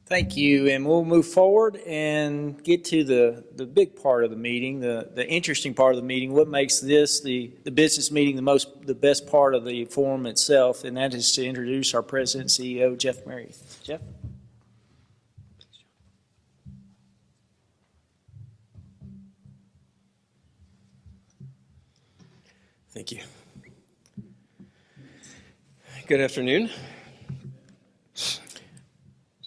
Thank you, and we'll move forward and get to the big part of the meeting, the interesting part of the meeting. What makes this the business meeting the best part of the forum itself, and that is to introduce our President and CEO, Jeff Murray. Jeff? Thank you. Good afternoon.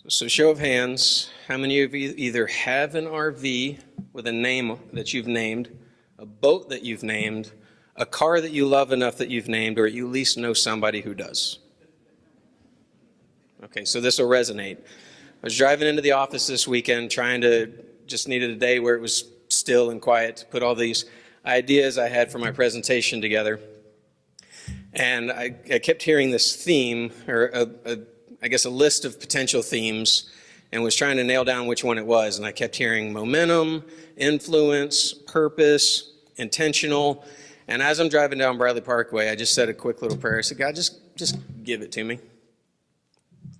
So show of hands, how many of you either have an RV with a name that you've named, a boat that you've named, a car that you love enough that you've named, or you at least know somebody who does? Okay, so this will resonate. I was driving into the office this weekend just needed a day where it was still and quiet to put all these ideas I had for my presentation together. And I kept hearing this theme, or I guess a list of potential themes, and was trying to nail down which one it was. And I kept hearing momentum, influence, purpose, intentional. And as I'm driving down Bradley Parkway, I just said a quick little prayer. I said, God, just give it to me.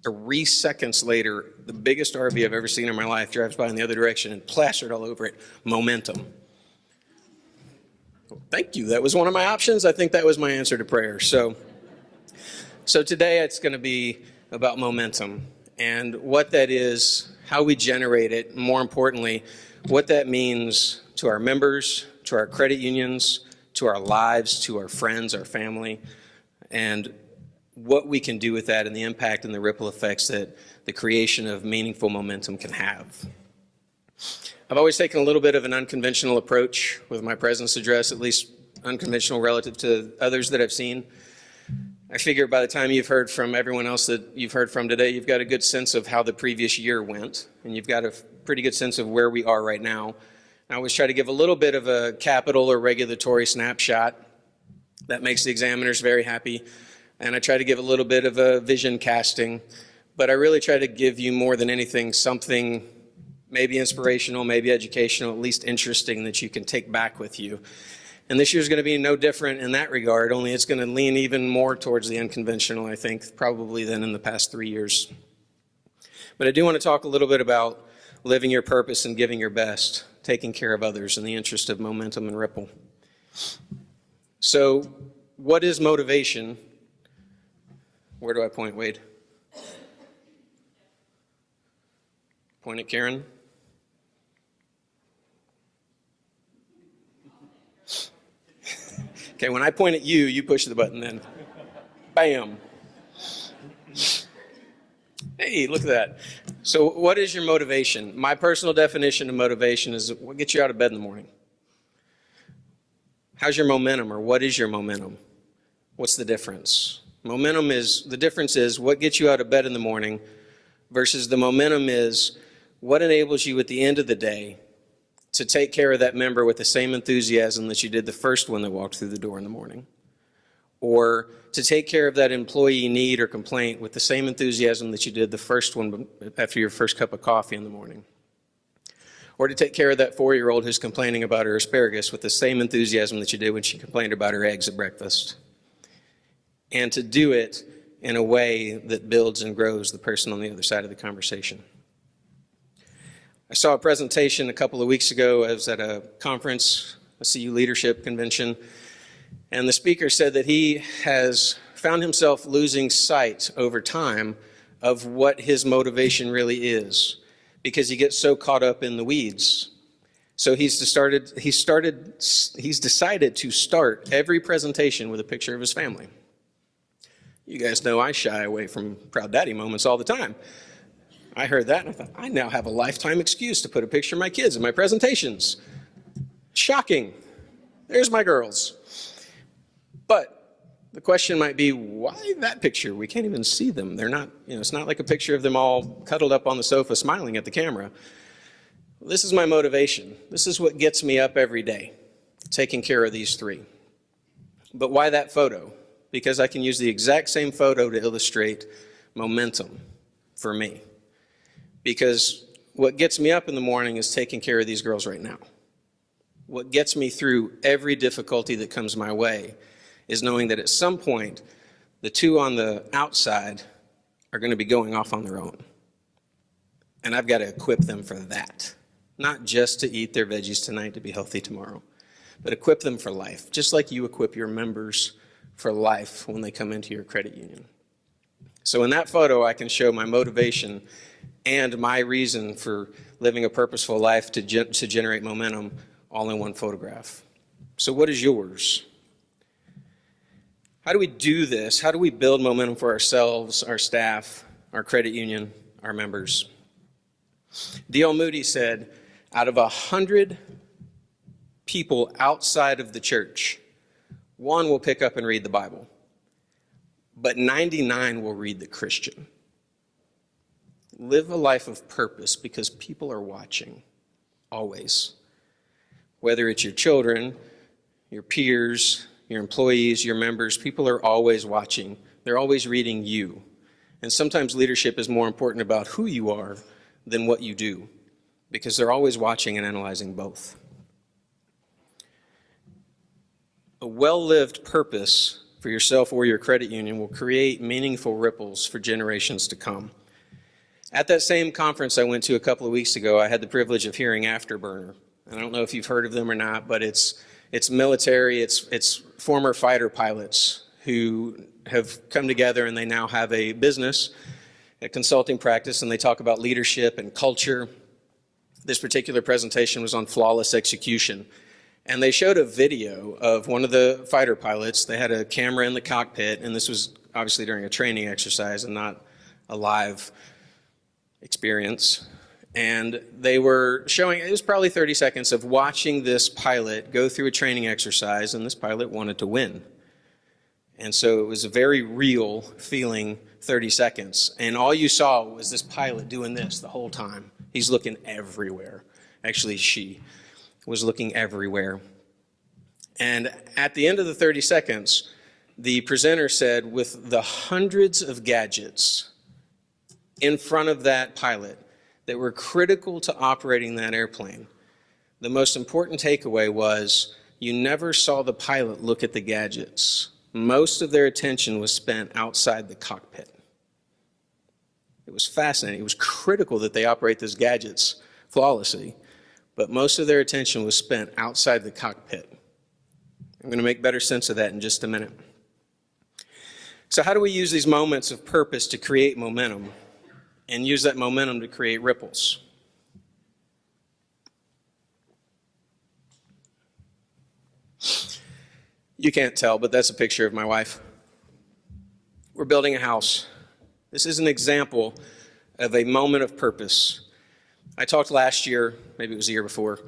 3 seconds later, the biggest RV I've ever seen in my life drives by in the other direction and plastered all over it, momentum. Well, thank you. That was one of my options. I think that was my answer to prayer. So today it's going to be about momentum and what that is, how we generate it, and more importantly, what that means to our members, to our credit unions, to our lives, to our friends, our family, and what we can do with that and the impact and the ripple effects that the creation of meaningful momentum can have. I've always taken a little bit of an unconventional approach with my President's Address, at least unconventional relative to others that I've seen. I figure by the time you've heard from everyone else that you've heard from today, you've got a good sense of how the previous year went, and you've got a pretty good sense of where we are right now. I always try to give a little bit of a capital or regulatory snapshot. That makes the examiners very happy. And I try to give a little bit of a vision casting, but I really try to give you more than anything something maybe inspirational, maybe educational, at least interesting that you can take back with you. And this year's going to be no different in that regard, only it's going to lean even more towards the unconventional, I think, probably than in the past 3 years. But I do want to talk a little bit about living your purpose and giving your best, taking care of others in the interest of momentum and ripple. So what is motivation? Where do I point, Wade? Point at Karen. Okay, when I point at you, you push the button then. Bam. Hey, look at that. So what is your motivation? My personal definition of motivation is what gets you out of bed in the morning. How's your momentum, or what is your momentum? What's the difference? The difference is what gets you out of bed in the morning versus the momentum is what enables you at the end of the day to take care of that member with the same enthusiasm that you did the first one that walked through the door in the morning. Or to take care of that employee need or complaint with the same enthusiasm that you did the first one after your first cup of coffee in the morning. Or to take care of that 4-year-old who's complaining about her asparagus with the same enthusiasm that you did when she complained about her eggs at breakfast. And to do it in a way that builds and grows the person on the other side of the conversation. I saw a presentation a couple of weeks ago. I was at a conference, a CU leadership convention, and the speaker said that he has found himself losing sight over time of what his motivation really is because he gets so caught up in the weeds. So he's decided to start every presentation with a picture of his family. You guys know I shy away from proud daddy moments all the time. I heard that and I thought, I now have a lifetime excuse to put a picture of my kids in my presentations. Shocking. There's my girls. But the question might be, why that picture? We can't even see them. They're not, it's not like a picture of them all cuddled up on the sofa smiling at the camera. This is my motivation. This is what gets me up every day, taking care of these three. But why that photo? Because I can use the exact same photo to illustrate momentum for me. Because what gets me up in the morning is taking care of these girls right now. What gets me through every difficulty that comes my way is knowing that at some point, the two on the outside are going to be going off on their own. And I've got to equip them for that. Not just to eat their veggies tonight to be healthy tomorrow, but equip them for life, just like you equip your members for life when they come into your credit union. So in that photo, I can show my motivation and my reason for living a purposeful life to generate momentum all in one photograph. So what is yours? How do we do this? How do we build momentum for ourselves, our staff, our credit union, our members? D.L. Moody said, out of 100 people outside of the church, one will pick up and read the Bible, but 99 will read the Christian. Live a life of purpose because people are watching, always. Whether it's your children, your peers, your employees, your members, people are always watching. They're always reading you. And sometimes leadership is more important about who you are than what you do, because they're always watching and analyzing both. A well-lived purpose for yourself or your credit union will create meaningful ripples for generations to come. At that same conference I went to a couple of weeks ago, I had the privilege of hearing Afterburner. I don't know if you've heard of them or not, but it's military, it's former fighter pilots who have come together and they now have a business, a consulting practice, and they talk about leadership and culture. This particular presentation was on flawless execution. And they showed a video of one of the fighter pilots. They had a camera in the cockpit, and this was obviously during a training exercise and not a live experience. And they were showing, it was probably 30 seconds of watching this pilot go through a training exercise, and this pilot wanted to win. And so it was a very real feeling 30 seconds. And all you saw was this pilot doing this the whole time. He's looking everywhere. Actually, she was looking everywhere. And at the end of the 30 seconds, the presenter said, with the hundreds of gadgets in front of that pilot that were critical to operating that airplane, the most important takeaway was you never saw the pilot look at the gadgets. Most of their attention was spent outside the cockpit. It was fascinating. It was critical that they operate those gadgets flawlessly, but most of their attention was spent outside the cockpit. I'm going to make better sense of that in just a minute. So how do we use these moments of purpose to create momentum and use that momentum to create ripples? You can't tell, but that's a picture of my wife. We're building a house. This is an example of a moment of purpose. I talked last year, maybe it was the year before,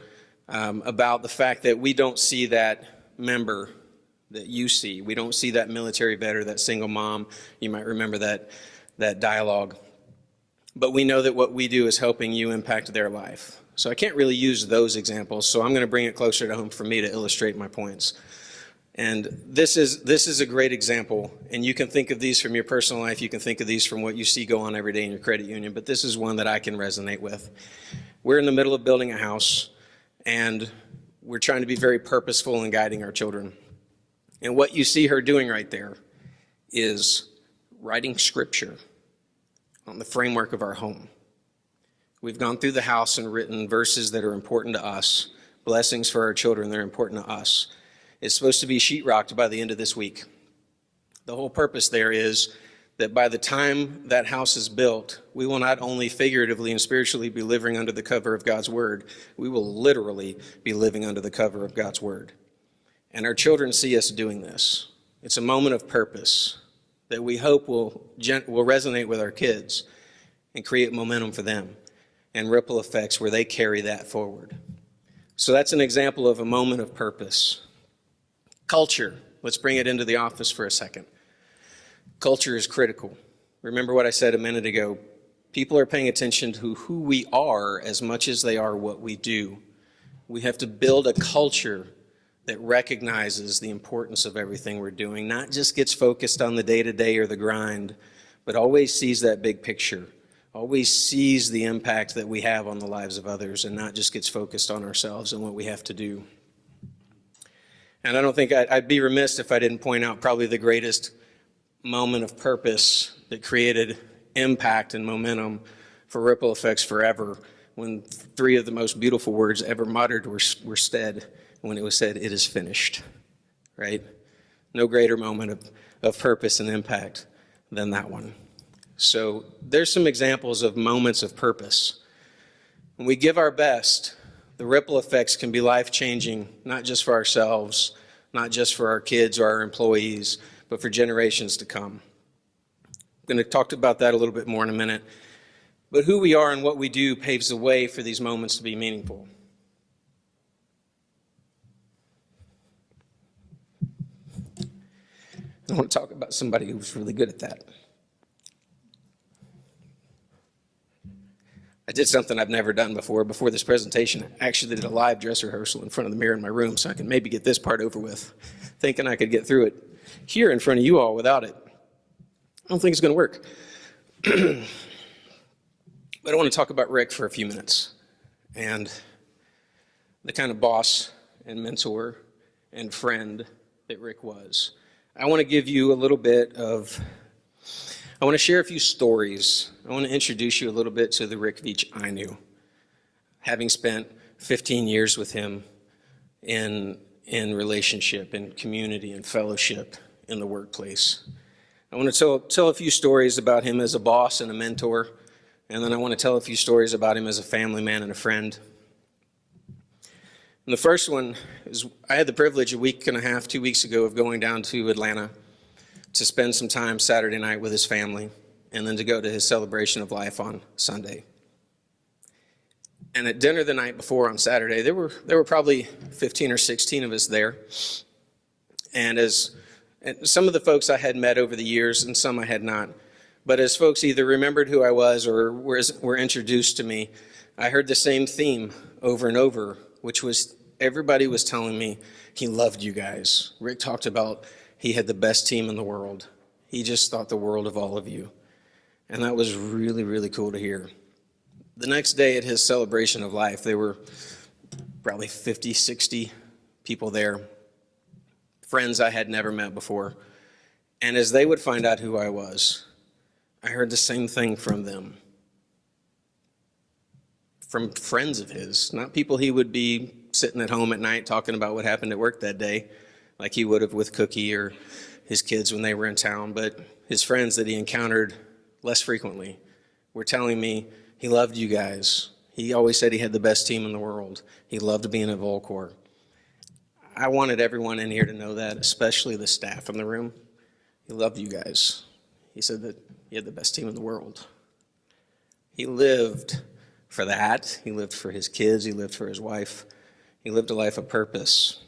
about the fact that we don't see that member that you see. We don't see that military vet or that single mom. You might remember that dialogue. But we know that what we do is helping you impact their life. So I can't really use those examples, so I'm going to bring it closer to home for me to illustrate my points. And this is a great example, and you can think of these from your personal life, you can think of these from what you see go on every day in your credit union, but this is one that I can resonate with. We're in the middle of building a house, and we're trying to be very purposeful in guiding our children. And what you see her doing right there is writing scripture on the framework of our home. We've gone through the house and written verses that are important to us, blessings for our children that are important to us. It's supposed to be sheetrocked by the end of this week. The whole purpose there is that by the time that house is built, we will not only figuratively and spiritually be living under the cover of God's word, we will literally be living under the cover of God's word. And our children see us doing this. It's a moment of purpose that we hope will resonate with our kids and create momentum for them and ripple effects where they carry that forward. So that's an example of a moment of purpose. Culture. Let's bring it into the office for a second. Culture is critical. Remember what I said a minute ago. People are paying attention to who we are as much as they are what we do. We have to build a culture that recognizes the importance of everything we're doing, not just gets focused on the day-to-day or the grind, but always sees that big picture, always sees the impact that we have on the lives of others, and not just gets focused on ourselves and what we have to do. And I don't think I'd be remiss if I didn't point out probably the greatest moment of purpose that created impact and momentum for ripple effects forever when three of the most beautiful words ever muttered were said when it was said, "It is finished," right? No greater moment of purpose and impact than that one. So there's some examples of moments of purpose. When we give our best, the ripple effects can be life-changing, not just for ourselves, not just for our kids or our employees, but for generations to come. I'm going to talk about that a little bit more in a minute. But who we are and what we do paves the way for these moments to be meaningful. I want to talk about somebody who's really good at that. I did something I've never done before. Before this presentation, I actually did a live dress rehearsal in front of the mirror in my room so I could maybe get this part over with, thinking I could get through it here in front of you all without it. I don't think it's going to work. But I want to talk about Rick for a few minutes and the kind of boss and mentor and friend that Rick was. I want to give you a little bit of, I want to share a few stories. I want to introduce you a little bit to the Rick Veach I knew, having spent 15 years with him in relationship, in community, and fellowship in the workplace. I want to tell a few stories about him as a boss and a mentor, and then I want to tell a few stories about him as a family man and a friend. And the first one is, I had the privilege a week and a half, 2 weeks ago, of going down to Atlanta to spend some time Saturday night with his family, and then to go to his celebration of life on Sunday. And at dinner the night before on Saturday, there were probably 15 or 16 of us there. And some of the folks I had met over the years, and some I had not. But as folks either remembered who I was or were introduced to me, I heard the same theme over and over, which was everybody was telling me he loved you guys. Rick talked about he had the best team in the world. He just thought the world of all of you. And that was really, really cool to hear. The next day at his celebration of life, there were probably 50, 60 people there, friends I had never met before. And as they would find out who I was, I heard the same thing from them. From friends of his, not people he would be sitting at home at night talking about what happened at work that day, like he would have with Cookie or his kids when they were in town, but his friends that he encountered less frequently were telling me he loved you guys. He always said he had the best team in the world. He loved being at VolCorp. I wanted everyone in here to know that, especially the staff in the room. He loved you guys. He said that he had the best team in the world. He lived for that. He lived for his kids. He lived for his wife. He lived a life of purpose,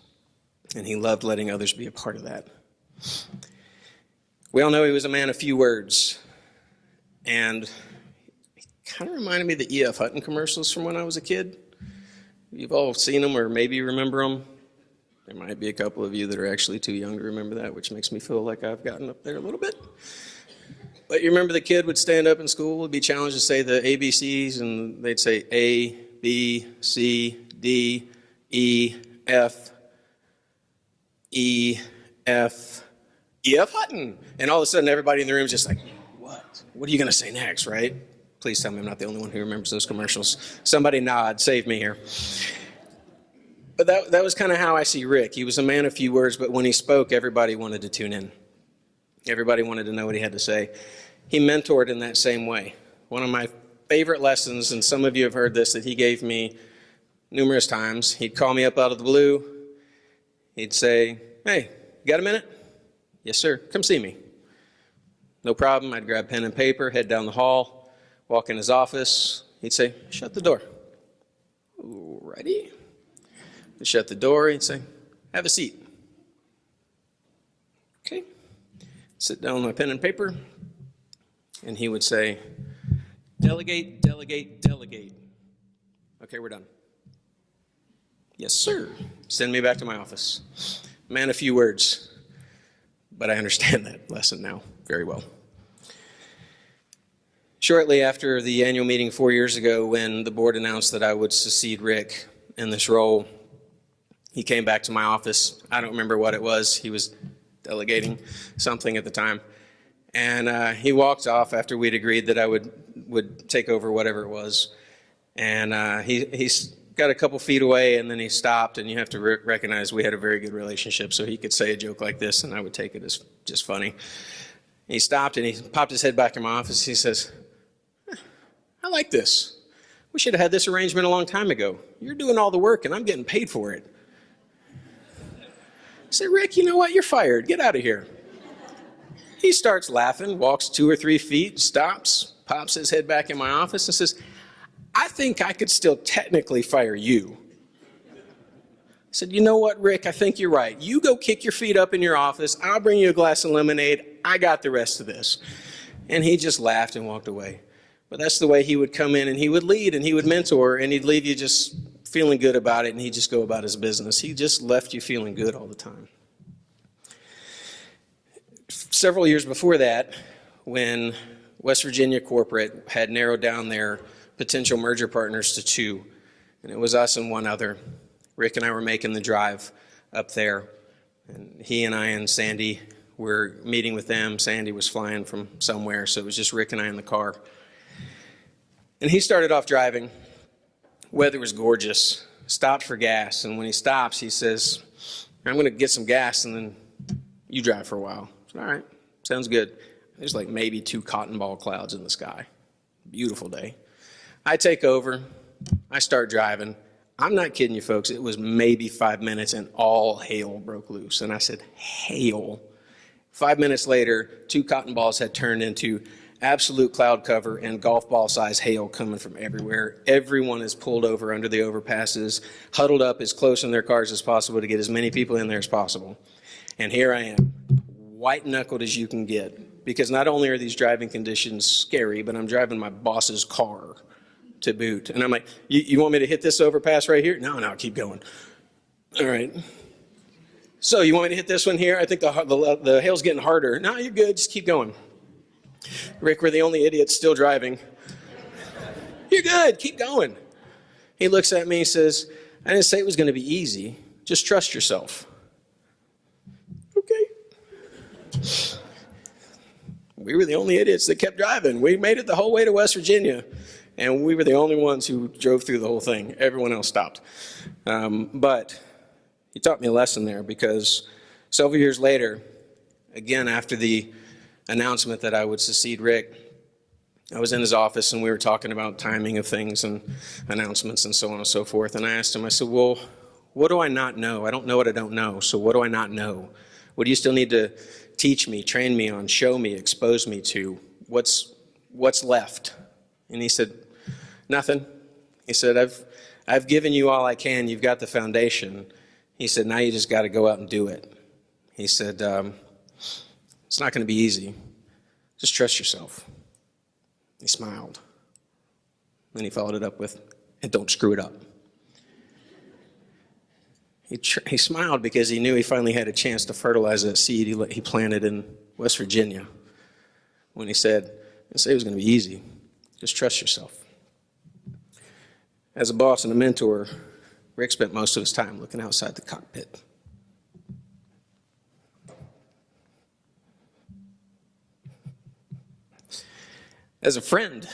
and he loved letting others be a part of that. We all know he was a man of few words, and he kind of reminded me of the E.F. Hutton commercials from when I was a kid. You've all seen them or maybe remember them. There might be a couple of you that are actually too young to remember that, which makes me feel like I've gotten up there a little bit. But you remember the kid would stand up in school, would be challenged to say the ABCs, and they'd say A, B, C, D, E, F, E, F, E.F. Hutton. And all of a sudden, everybody in the room is just like, what? What are you going to say next, right? Please tell me I'm not the only one who remembers those commercials. Somebody nod, save me here. But that was kind of how I see Rick. He was a man of few words, but when he spoke, everybody wanted to tune in. Everybody wanted to know what he had to say. He mentored in that same way. One of my favorite lessons, and some of you have heard this, that he gave me numerous times. He'd call me up out of the blue. He'd say, "Hey, you got a minute?" "Yes, sir. Come see me." No problem. I'd grab pen and paper, head down the hall, walk in his office. He'd say, "Shut the door." "Alrighty." He'd shut the door. He'd say, "Have a seat." Okay. Sit down with my pen and paper. And he would say, "Delegate, delegate, delegate." "Okay, we're done." "Yes, sir." Send me back to my office. Man, a few words. But I understand that lesson now very well. Shortly after the annual meeting 4 years ago, when the board announced that I would succeed Rick in this role, he came back to my office. I don't remember what it was. He was delegating something at the time. And he walked off after we'd agreed that I would would take over whatever it was. And he's got a couple feet away, and then he stopped, and you have to recognize we had a very good relationship, so he could say a joke like this, and I would take it as just funny. He stopped, and he popped his head back in my office. He says, I like this. We should have had this arrangement a long time ago. You're doing all the work, and I'm getting paid for it. I said, Rick, you know what? You're fired. Get out of here. He starts laughing, walks 2 or 3 feet, stops, pops his head back in my office, and says, I think I could still technically fire you. I said, you know what, Rick, I think you're right. You go kick your feet up in your office. I'll bring you a glass of lemonade. I got the rest of this. And he just laughed and walked away. But that's the way he would come in, and he would lead, and he would mentor, and he'd leave you just feeling good about it, and he'd just go about his business. He just left you feeling good all the time. Several years before that, when West Virginia corporate had narrowed down their potential merger partners to 2, and it was us and one other. Rick and I were making the drive up there, and he and I and Sandy were meeting with them. Sandy was flying from somewhere, so it was just Rick and I in the car. And he started off driving. Weather was gorgeous. Stopped for gas, and when he stops, he says, I'm going to get some gas, and then you drive for a while. I said, all right, sounds good. There's like maybe 2 cotton ball clouds in the sky. Beautiful day. I take over, I start driving. I'm not kidding you, folks. It was maybe 5 minutes and all hail broke loose. And I said, hail. 5 minutes later, 2 cotton balls had turned into absolute cloud cover and golf ball size hail coming from everywhere. Everyone is pulled over under the overpasses, huddled up as close in their cars as possible to get as many people in there as possible. And here I am, white knuckled as you can get. Because not only are these driving conditions scary, but I'm driving my boss's car to boot. And I'm like, you want me to hit this overpass right here? No, keep going. All right. So you want me to hit this one here? I think the hail's getting harder. No, you're good. Just keep going. Rick, we're the only idiots still driving. You're good. Keep going. He looks at me and says, I didn't say it was going to be easy. Just trust yourself. Okay. We were the only idiots that kept driving. We made it the whole way to West Virginia. And we were the only ones who drove through the whole thing. Everyone else stopped. But he taught me a lesson there, because several years later, again, after the announcement that I would succeed Rick, I was in his office and we were talking about timing of things and announcements and so on and so forth. And I asked him, I said, well, what do I not know? I don't know what I don't know. So what do I not know? What do you still need to teach me, train me on, show me, expose me to? What's left? And he said, nothing. He said, I've given you all I can. You've got the foundation. He said, now you just got to go out and do it. He said, it's not going to be easy. Just trust yourself. He smiled. Then he followed it up with, and don't screw it up. He smiled because he knew he finally had a chance to fertilize that seed he planted in West Virginia. When he said, I didn't say it was going to be easy. Just trust yourself. As a boss and a mentor, Rick spent most of his time looking outside the cockpit. As a friend,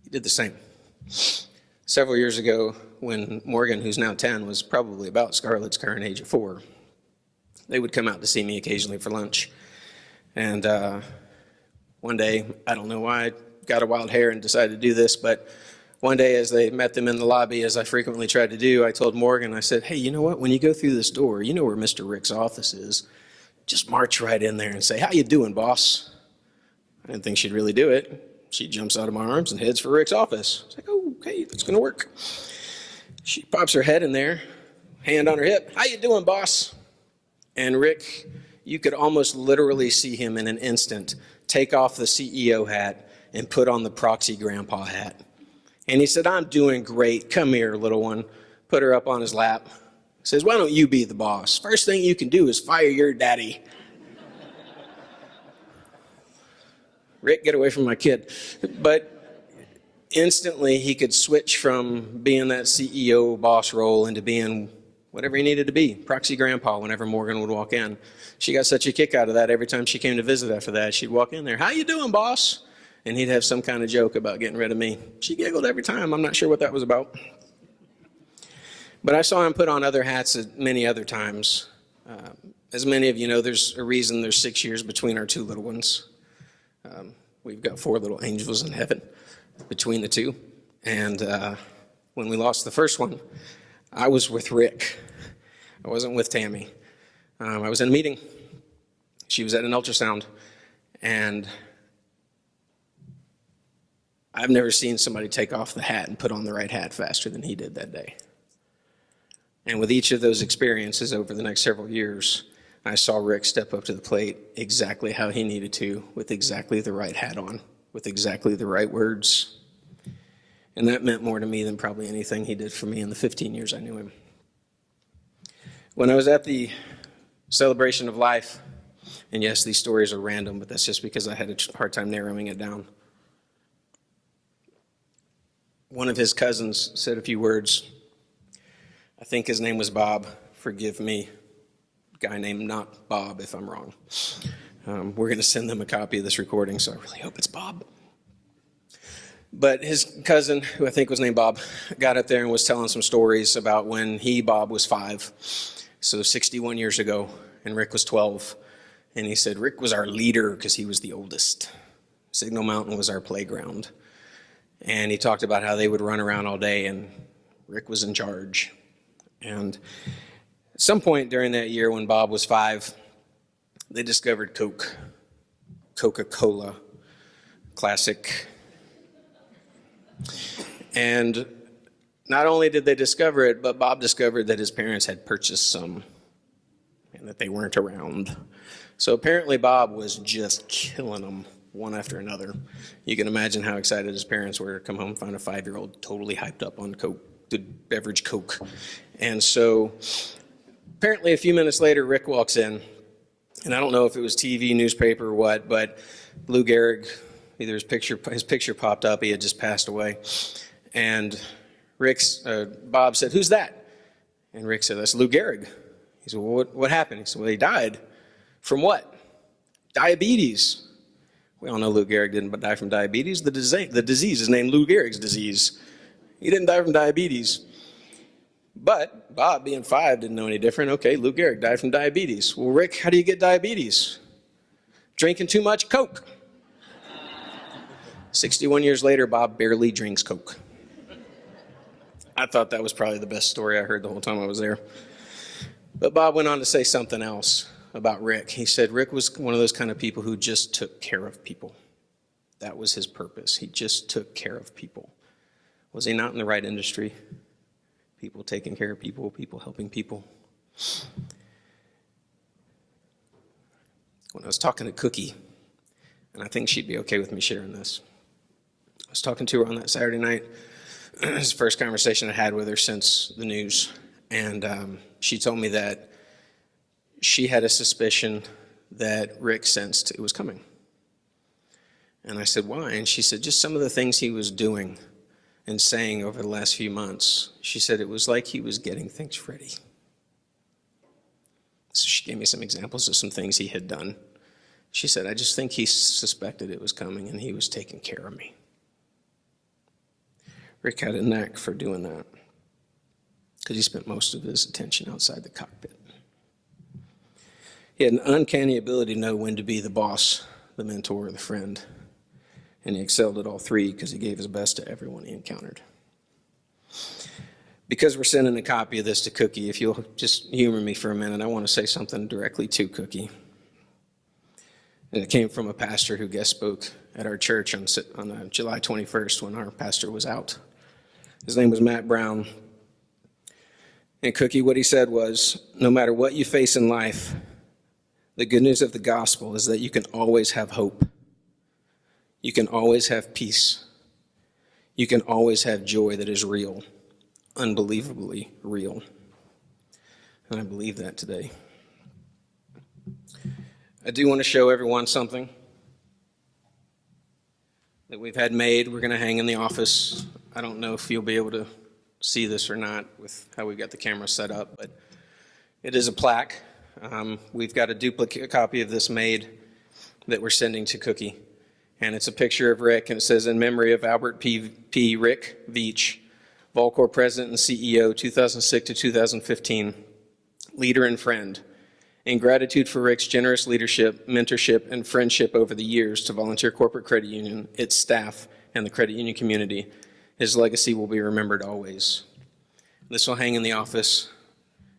he did the same. Several years ago, when Morgan, who's now 10, was probably about Scarlett's current age of 4, they would come out to see me occasionally for lunch. And one day, I don't know why I got a wild hair and decided to do this, but one day as they met them in the lobby, as I frequently tried to do, I told Morgan, I said, hey, you know what? When you go through this door, you know where Mr. Rick's office is. Just march right in there and say, how you doing, boss? I didn't think she'd really do it. She jumps out of my arms and heads for Rick's office. I was like, oh, okay, that's going to work. She pops her head in there, hand on her hip. How you doing, boss? And Rick, you could almost literally see him in an instant take off the CEO hat and put on the proxy grandpa hat. And he said, I'm doing great. Come here, little one. Put her up on his lap. He says, why don't you be the boss? First thing you can do is fire your daddy. Rick, get away from my kid. But instantly he could switch from being that CEO boss role into being whatever he needed to be, proxy grandpa, whenever Morgan would walk in. She got such a kick out of that every time she came to visit after that. She'd walk in there, how you doing, boss? and he'd have some kind of joke about getting rid of me. She giggled every time. I'm not sure what that was about. But I saw him put on other hats at many other times. As many of you know, there's a reason there's 6 years between our two little ones. We've got 4 little angels in heaven between the two. And when we lost the first one, I was with Rick. I wasn't with Tammy. I was in a meeting. She was at an ultrasound. And I've never seen somebody take off the hat and put on the right hat faster than he did that day. And with each of those experiences over the next several years, I saw Rick step up to the plate exactly how he needed to, with exactly the right hat on, with exactly the right words. And that meant more to me than probably anything he did for me in the 15 years I knew him. When I was at the celebration of life, and yes, these stories are random, but that's just because I had a hard time narrowing it down. One of his cousins said a few words. I think his name was Bob. Forgive me, guy named not Bob, if I'm wrong. We're going to send them a copy of this recording, so I really hope it's Bob. But his cousin, who I think was named Bob, got up there and was telling some stories about when Bob, was 5, so 61 years ago, and Rick was 12. And he said, Rick was our leader because he was the oldest. Signal Mountain was our playground. And he talked about how they would run around all day, and Rick was in charge. And at some point during that year when Bob was 5, they discovered Coke, Coca-Cola, classic. And not only did they discover it, but Bob discovered that his parents had purchased some and that they weren't around. So apparently Bob was just killing them one after another. You can imagine how excited his parents were to come home and find a 5-year-old totally hyped up on Coke, the beverage Coke. And so apparently a few minutes later, Rick walks in, and I don't know if it was TV, newspaper, or what, but Lou Gehrig, either his picture popped up, he had just passed away. And Bob said, who's that? And Rick said, that's Lou Gehrig. He said, well, what happened? He said, well, he died. From what? Diabetes. We all know Lou Gehrig didn't die from diabetes. The disease is named Lou Gehrig's disease. He didn't die from diabetes. But Bob, being 5, didn't know any different. Okay, Lou Gehrig died from diabetes. Well, Rick, how do you get diabetes? Drinking too much Coke. 61 years later, Bob barely drinks Coke. I thought that was probably the best story I heard the whole time I was there. But Bob went on to say something else about Rick. He said Rick was one of those kind of people who just took care of people. That was his purpose. He just took care of people. Was he not in the right industry? People taking care of people, people helping people. When I was talking to Cookie, and I think she'd be okay with me sharing this, I was talking to her on that Saturday night. It was the first conversation I had with her since the news. And she told me that she had a suspicion that Rick sensed it was coming. And I said, why? And she said, just some of the things he was doing and saying over the last few months. She said it was like he was getting things ready. So she gave me some examples of some things he had done. She said, I just think he suspected it was coming and he was taking care of me. Rick had a knack for doing that because he spent most of his attention outside the cockpit. He had an uncanny ability to know when to be the boss, the mentor, or the friend. And he excelled at all 3 because he gave his best to everyone he encountered. Because we're sending a copy of this to Cookie, if you'll just humor me for a minute, I want to say something directly to Cookie. And it came from a pastor who guest spoke at our church on July 21st when our pastor was out. His name was Matt Brown. And Cookie, what he said was, no matter what you face in life, the good news of the gospel is that you can always have hope. You can always have peace. You can always have joy that is real, unbelievably real. And I believe that today. I do want to show everyone something that we've had made. We're going to hang in the office. I don't know if you'll be able to see this or not with how we've got the camera set up, but it is a plaque. We've got a duplicate copy of this made that we're sending to Cookie. And it's a picture of Rick, and it says, in memory of Albert P. Rick Veach, VolCorp President and CEO, 2006 to 2015, leader and friend. In gratitude for Rick's generous leadership, mentorship, and friendship over the years to Volunteer Corporate Credit Union, its staff, and the credit union community, his legacy will be remembered always. This will hang in the office,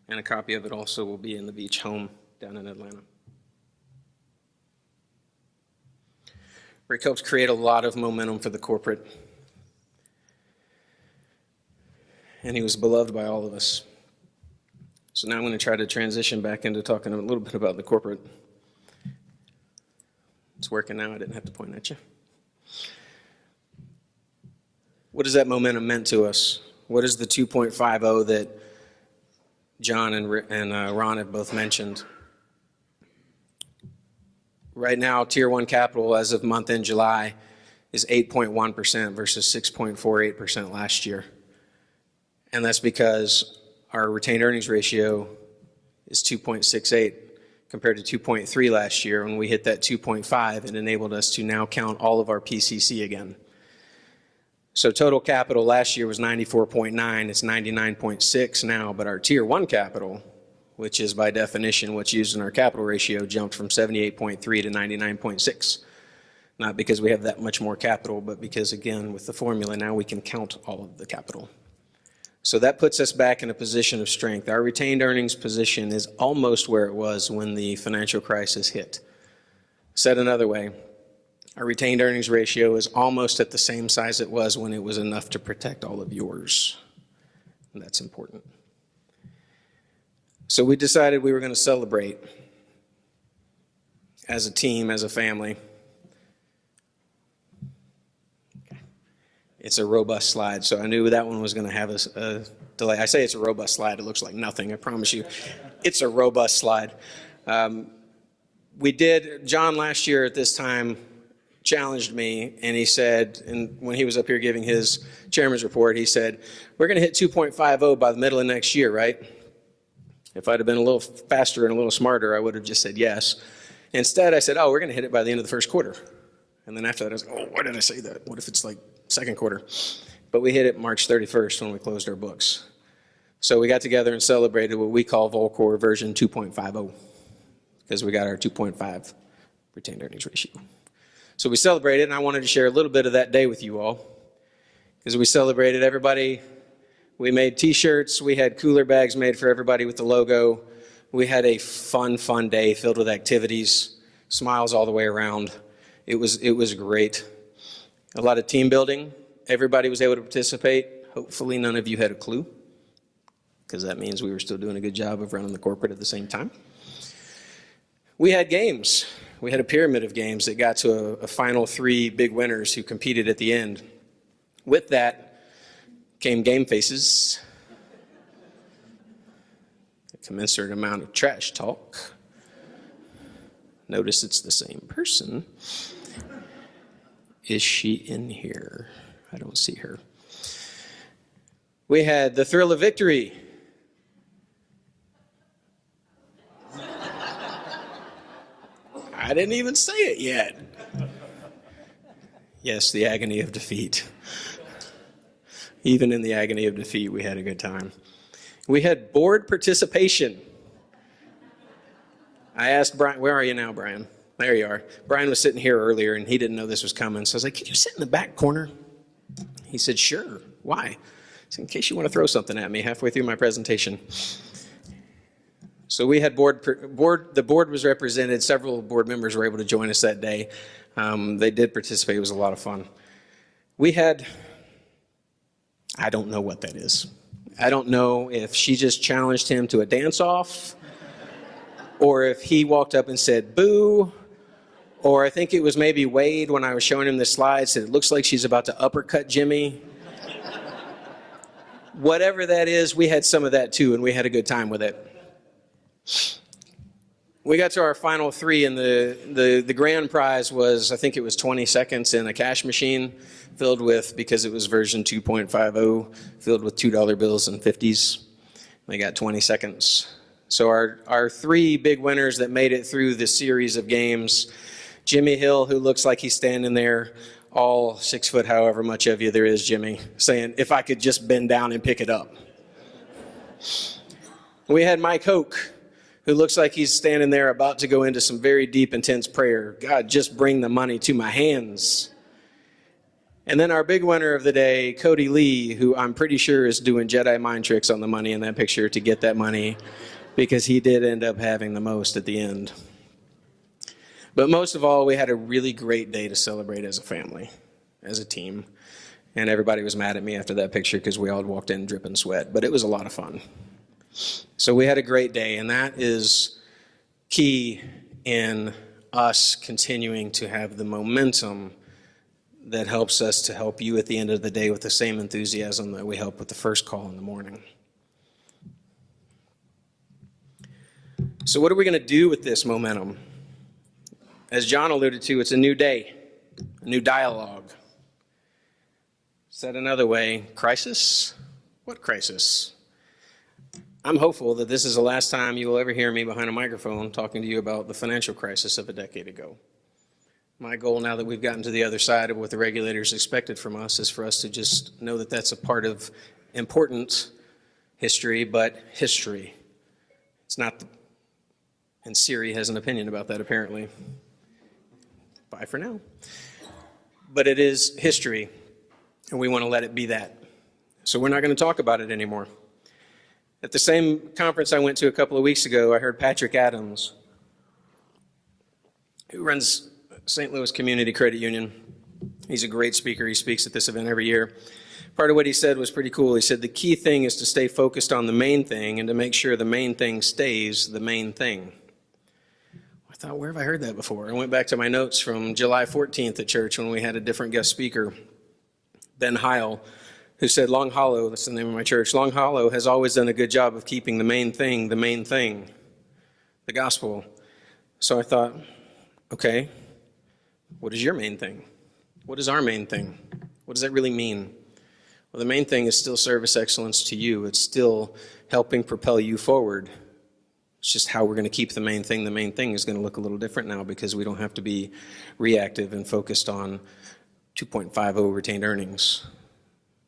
and a copy of it also will be in the Veach home down in Atlanta. Rick helped create a lot of momentum for the corporate, and he was beloved by all of us. So now I'm going to try to transition back into talking a little bit about the corporate. It's working now. I didn't have to point at you. What has that momentum meant to us? What is the 2.50 that John and Ron have both mentioned? Right now, Tier 1 capital as of month in July is 8.1% versus 6.48% last year. And that's because our retained earnings ratio is 2.68 compared to 2.3 last year. When we hit that 2.5, it enabled us to now count all of our PCC again. So total capital last year was 94.9, it's 99.6 now, but our Tier 1 capital, which is by definition what's used in our capital ratio, jumped from 78.3 to 99.6. Not because we have that much more capital, but because, again, with the formula now we can count all of the capital. So that puts us back in a position of strength. Our retained earnings position is almost where it was when the financial crisis hit. Said another way, our retained earnings ratio is almost at the same size it was when it was enough to protect all of yours. And that's important. So we decided we were going to celebrate as a team, as a family. It's a robust slide, so I knew that one was going to have a delay. I say it's a robust slide. It looks like nothing, I promise you. It's a robust slide. John last year at this time challenged me, and he said, and when he was up here giving his chairman's report, he said, we're going to hit 2.50 by the middle of next year, right? If I'd have been a little faster and a little smarter, I would have just said yes. Instead, I said, we're going to hit it by the end of the first quarter. And then after that, I was like, why did I say that? What if it's like second quarter? But we hit it March 31st when we closed our books. So we got together and celebrated what we call VolCorp version 2.50 because we got our 2.5 retained earnings ratio. So we celebrated, and I wanted to share a little bit of that day with you all because we celebrated everybody. We made T-shirts. We had cooler bags made for everybody with the logo. We had a fun day filled with activities, smiles all the way around. It was great. A lot of team building. Everybody was able to participate. Hopefully none of you had a clue, because that means we were still doing a good job of running the corporate at the same time. We had games. We had a pyramid of games that got to a final 3 big winners who competed at the end. With that came game faces, a commensurate amount of trash talk. Notice it's the same person. Is she in here? I don't see her. We had the thrill of victory. I didn't even say it yet. Yes, the agony of defeat. Even in the agony of defeat, we had a good time. We had board participation. I asked Brian, where are you now, Brian? There you are. Brian was sitting here earlier, and he didn't know this was coming. So I was like, can you sit in the back corner? He said, sure. Why? I said, in case you want to throw something at me halfway through my presentation. So we had the board was represented. Several board members were able to join us that day. They did participate. It was a lot of fun. We had, I don't know what that is. I don't know if she just challenged him to a dance-off, or if he walked up and said, boo, or I think it was maybe Wade when I was showing him the slide said, it looks like she's about to uppercut Jimmy. Whatever that is, we had some of that too, and we had a good time with it. We got to our final 3, and the grand prize was, I think it was 20 seconds in a cash machine filled with, because it was version 2.50, filled with $2 bills and 50s. They got 20 seconds. So our 3 big winners that made it through the series of games Jimmy Hill, who looks like he's standing there, all 6 foot, however much of you there is, Jimmy, saying, if I could just bend down and pick it up. We had Mike Hoke, who looks like he's standing there about to go into some very deep, intense prayer. God, just bring the money to my hands. And then our big winner of the day, Cody Lee, who I'm pretty sure is doing Jedi mind tricks on the money in that picture to get that money, because he did end up having the most at the end. But most of all, we had a really great day to celebrate as a family, as a team. And everybody was mad at me after that picture because we all walked in dripping sweat, but it was a lot of fun. So we had a great day, and that is key in us continuing to have the momentum that helps us to help you at the end of the day with the same enthusiasm that we help with the first call in the morning. So what are we going to do with this momentum? As John alluded to, it's a new day, a new dialogue. Said another way, crisis? What crisis? I'm hopeful that this is the last time you will ever hear me behind a microphone talking to you about the financial crisis of a decade ago. My goal, now that we've gotten to the other side of what the regulators expected from us, is for us to just know that that's a part of important history, but history. It's not, and Siri has an opinion about that apparently. Bye for now. But it is history, and we want to let it be that. So we're not going to talk about it anymore. At the same conference I went to a couple of weeks ago, I heard Patrick Adams, who runs St. Louis Community Credit Union. He's a great speaker. He speaks at this event every year. Part of what he said was pretty cool. He said, the key thing is to stay focused on the main thing and to make sure the main thing stays the main thing. I thought, where have I heard that before? I went back to my notes from July 14th at church when we had a different guest speaker, Ben Heil, who said, Long Hollow, that's the name of my church, Long Hollow has always done a good job of keeping the main thing, the gospel. So I thought, okay, what is your main thing? What is our main thing? What does that really mean? Well, the main thing is still service excellence to you. It's still helping propel you forward. It's just how we're going to keep the main thing. The main thing is going to look a little different now because we don't have to be reactive and focused on 2.50 retained earnings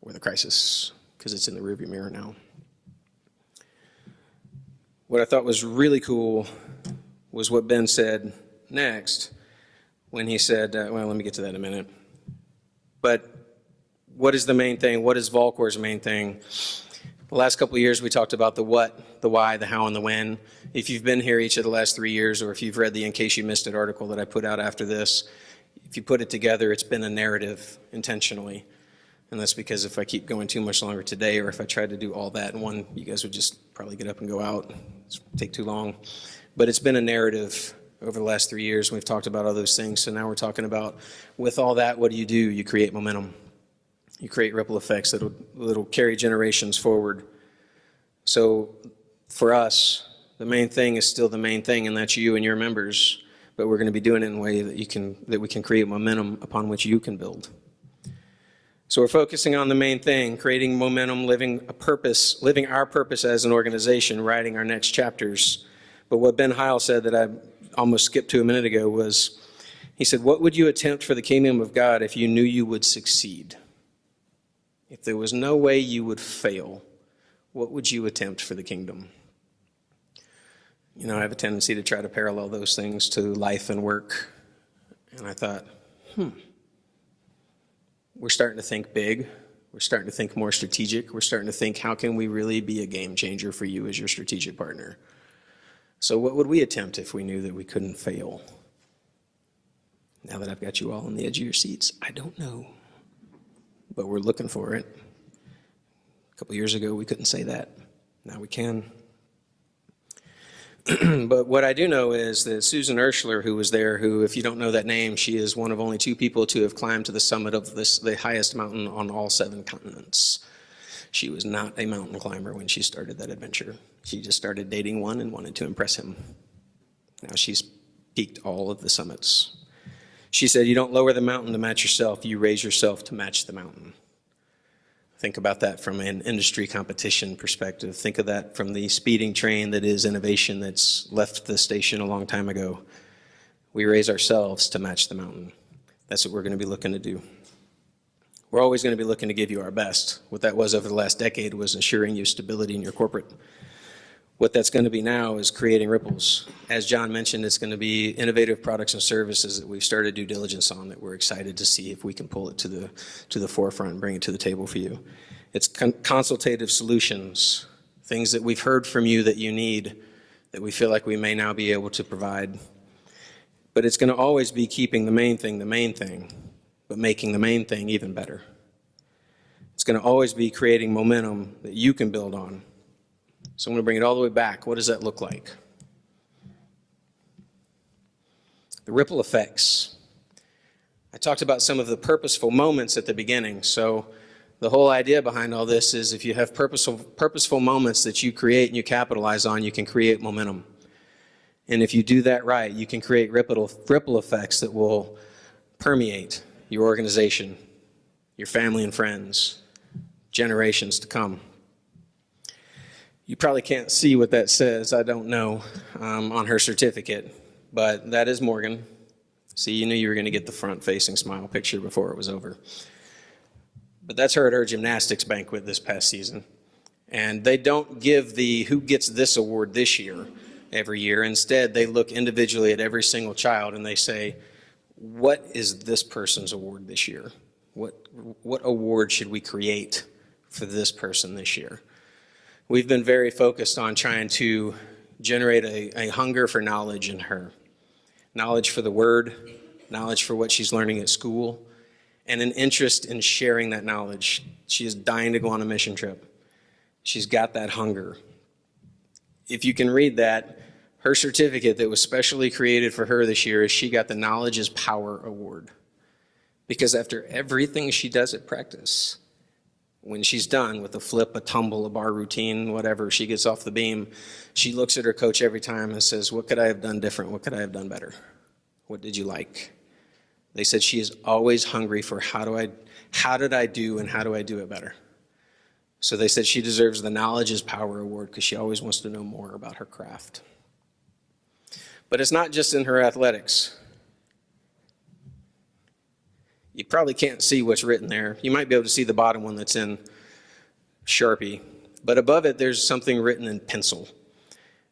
or the crisis, because it's in the rearview mirror now. What I thought was really cool was what Ben said next when he said, well, let me get to that in a minute. But what is the main thing? What is VolCorp's main thing? The last couple of years, we talked about the what, the why, the how, and the when. If you've been here each of the last 3 years, or if you've read the In Case You Missed It article that I put out after this, if you put it together, it's been a narrative intentionally. And that's because if I keep going too much longer today, or if I tried to do all that in one, you guys would just probably get up and go out. It'd take too long. But it's been a narrative over the last 3 years. We've talked about all those things. So now we're talking about, with all that, what do? You create momentum. You create ripple effects that'll carry generations forward. So for us, the main thing is still the main thing, and that's you and your members. But we're going to be doing it in a way that we can create momentum upon which you can build. So we're focusing on the main thing, creating momentum, living our purpose as an organization, writing our next chapters. But what Ben Heil said that I almost skipped to a minute ago was, he said, what would you attempt for the kingdom of God if you knew you would succeed? If there was no way you would fail, what would you attempt for the kingdom? You know, I have a tendency to try to parallel those things to life and work. And I thought, we're starting to think big. We're starting to think more strategic. We're starting to think, how can we really be a game changer for you as your strategic partner? So what would we attempt if we knew that we couldn't fail? Now that I've got you all on the edge of your seats, I don't know. But we're looking for it. A couple years ago, we couldn't say that. Now we can. But what I do know is that Susan Urschler, who was there, who, if you don't know that name, she is one of only 2 people to have climbed to the summit of the highest mountain on all 7 continents. She was not a mountain climber when she started that adventure. She just started dating one and wanted to impress him. Now she's peaked all of the summits. She said, you don't lower the mountain to match yourself, you raise yourself to match the mountain. Think about that from an industry competition perspective. Think of that from the speeding train that is innovation that's left the station a long time ago. we raise ourselves to match the mountain. That's what we're going to be looking to do. We're always going to be looking to give you our best. What that was over the last decade was ensuring you stability in your corporate. What that's going to be now is creating ripples. As John mentioned, it's going to be innovative products and services that we've started due diligence on that we're excited to see if we can pull it to the forefront and bring it to the table for you. It's consultative solutions, things that we've heard from you that you need, that we feel like we may now be able to provide. But it's going to always be keeping the main thing, but making the main thing even better. It's going to always be creating momentum that you can build on. So I'm going to bring it all the way back. What does that look like? The ripple effects. I talked about some of the purposeful moments at the beginning. So the whole idea behind all this is if you have purposeful moments that you create and you capitalize on, you can create momentum. And if you do that right, you can create ripple effects that will permeate your organization, your family and friends, generations to come. You probably can't see what that says, I don't know, on her certificate, but that is Morgan. See, you knew you were going to get the front-facing smile picture before it was over. But that's her at her gymnastics banquet this past season. And they don't give the who gets this award this year every year. Instead, they look individually at every single child and they say, what is this person's award this year? What award should we create for this person this year? We've been very focused on trying to generate a hunger for knowledge in her. Knowledge for the word, knowledge for what she's learning at school, and an interest in sharing that knowledge. She is dying to go on a mission trip. She's got that hunger. If you can read that, her certificate that was specially created for her this year is she got the Knowledge is Power Award. Because after everything she does at practice, when she's done with a flip, a tumble, a bar routine, whatever, she gets off the beam, she looks at her coach every time and says, what could I have done different? What could I have done better? What did you like? They said she is always hungry for how did I do and how do I do it better? So they said she deserves the Knowledge is Power Award because she always wants to know more about her craft. But it's not just in her athletics. You probably can't see what's written there. You might be able to see the bottom one that's in Sharpie. But above it, there's something written in pencil.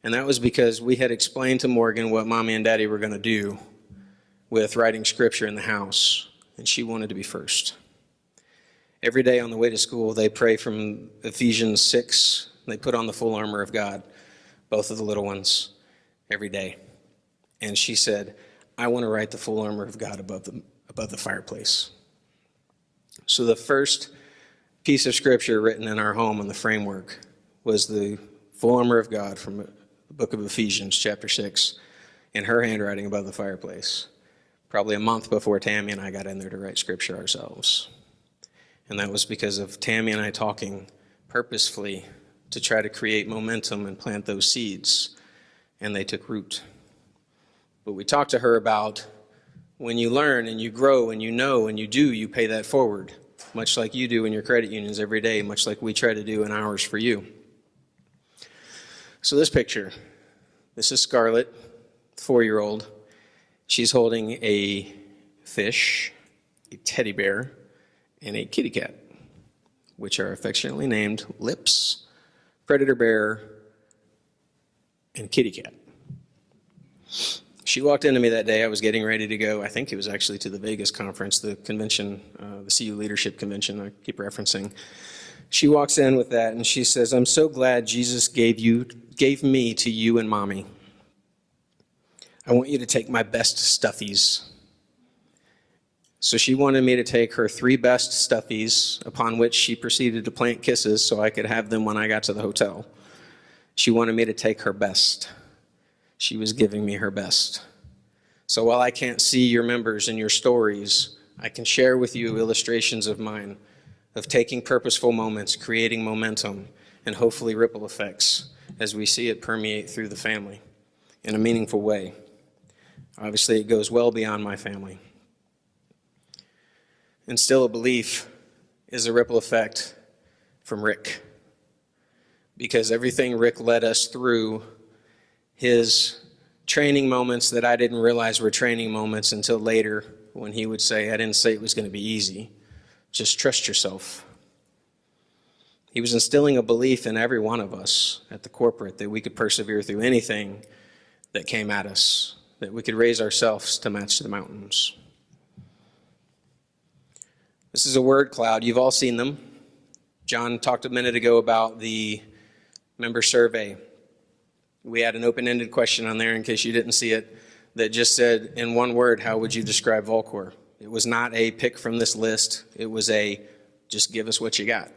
And that was because we had explained to Morgan what Mommy and Daddy were going to do with writing scripture in the house. And she wanted to be first. Every day on the way to school, they pray from Ephesians 6. They put on the full armor of God, both of the little ones, every day. And she said, I want to write the full armor of God above the fireplace. So the first piece of scripture written in our home on the framework was the full armor of God from the book of Ephesians, chapter 6, in her handwriting above the fireplace, probably a month before Tammy and I got in there to write scripture ourselves. And that was because of Tammy and I talking purposefully to try to create momentum and plant those seeds, and they took root. But we talked to her about when you learn and you grow and you know and you do, you pay that forward, much like you do in your credit unions every day, much like we try to do in ours for you. So this picture, this is Scarlett, 4-year-old. She's holding a fish, a teddy bear, and a kitty cat, which are affectionately named Lips, Predator Bear, and Kitty Cat. She walked into me that day. I was getting ready to go. I think it was actually to the Vegas conference, the convention, the CU Leadership Convention I keep referencing. She walks in with that and she says, I'm so glad Jesus gave me to you and Mommy. I want you to take my best stuffies. So she wanted me to take her 3 best stuffies, upon which she proceeded to plant kisses so I could have them when I got to the hotel. She wanted me to take her best. She was giving me her best. So while I can't see your members and your stories, I can share with you illustrations of mine, of taking purposeful moments, creating momentum, and hopefully ripple effects as we see it permeate through the family in a meaningful way. Obviously, it goes well beyond my family. Instill a belief is a ripple effect from Rick, because everything Rick led us through his training moments that I didn't realize were training moments until later when he would say, I didn't say it was going to be easy. Just trust yourself. He was instilling a belief in every one of us at the corporate that we could persevere through anything that came at us, that we could raise ourselves to match the mountains. This is a word cloud. You've all seen them. John talked a minute ago about the member survey. We had an open-ended question on there, in case you didn't see it, that just said, in one word, how would you describe VolCorp? It was not a pick from this list. It was a just give us what you got.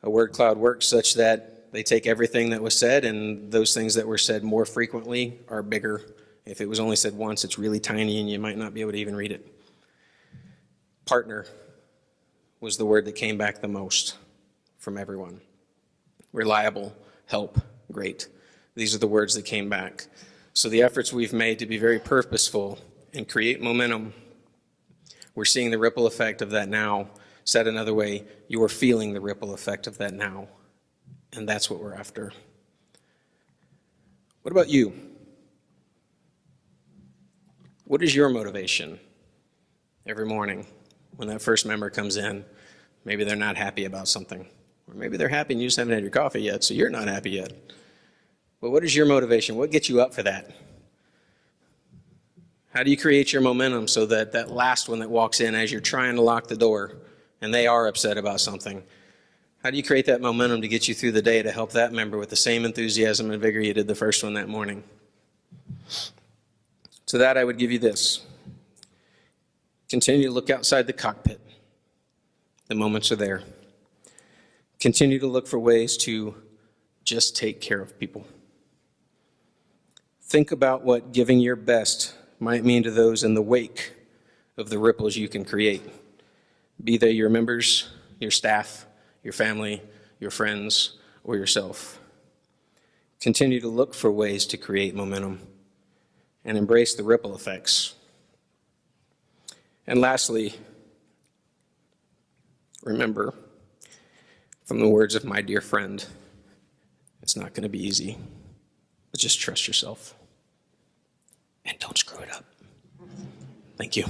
A word cloud works such that they take everything that was said, and those things that were said more frequently are bigger. If it was only said once, it's really tiny, and you might not be able to even read it. Partner was the word that came back the most from everyone. Reliable, help, great. These are the words that came back. So the efforts we've made to be very purposeful and create momentum, we're seeing the ripple effect of that now. Said another way, you are feeling the ripple effect of that now. And that's what we're after. What about you? What is your motivation every morning when that first member comes in? Maybe they're not happy about something. Or maybe they're happy and you just haven't had your coffee yet, so you're not happy yet. But what is your motivation? What gets you up for that? How do you create your momentum so that that last one that walks in as you're trying to lock the door and they are upset about something, how do you create that momentum to get you through the day to help that member with the same enthusiasm and vigor you did the first one that morning? To that, I would give you this. Continue to look outside the cockpit. The moments are there. Continue to look for ways to just take care of people. Think about what giving your best might mean to those in the wake of the ripples you can create. Be they your members, your staff, your family, your friends, or yourself. Continue to look for ways to create momentum and embrace the ripple effects. And lastly, remember, from the words of my dear friend, it's not going to be easy, but just trust yourself and don't screw it up. Thank you.